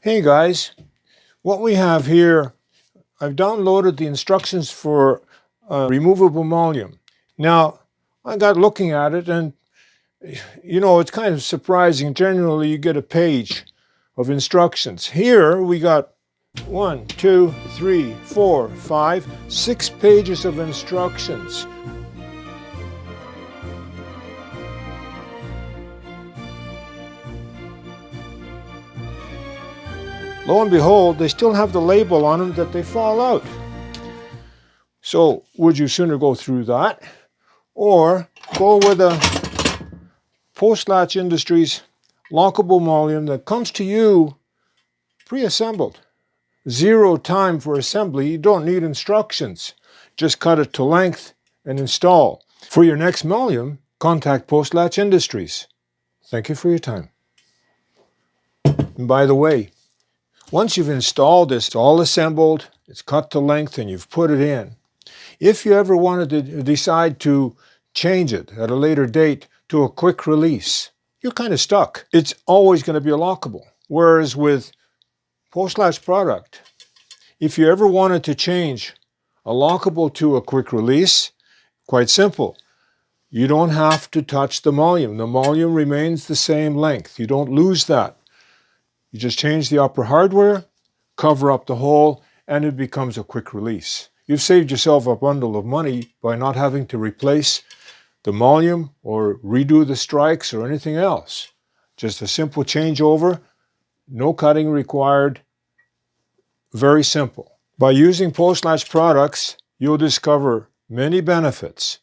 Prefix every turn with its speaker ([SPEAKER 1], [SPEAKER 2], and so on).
[SPEAKER 1] Hey guys, what we have here, I've downloaded the instructions for a removable mullion. Now, I got looking at it and, it's kind of surprising. Generally, you get a page of instructions. Here, we got 1, 2, 3, 4, 5, 6 pages of instructions. Lo and behold, they still have the label on them that they fall out. So would you sooner go through that or go with a Post Latch Industries lockable mullion that comes to you pre-assembled? 0 time for assembly. You don't need instructions. Just cut it to length and install. For your next mullion, contact Post Latch Industries. Thank you for your time. And by the way, once you've installed this, it's all assembled, it's cut to length, and you've put it in. If you ever wanted to decide to change it at a later date to a quick release, you're kind of stuck. It's always going to be a lockable. Whereas with Post Latch product, if you ever wanted to change a lockable to a quick release, quite simple. You don't have to touch the mullion. The mullion remains the same length. You don't lose that. You just change the upper hardware, cover up the hole, and it becomes a quick release. You've saved yourself a bundle of money by not having to replace the mullion or redo the strikes or anything else. Just a simple changeover, no cutting required, very simple. By using Post Latch products, you'll discover many benefits.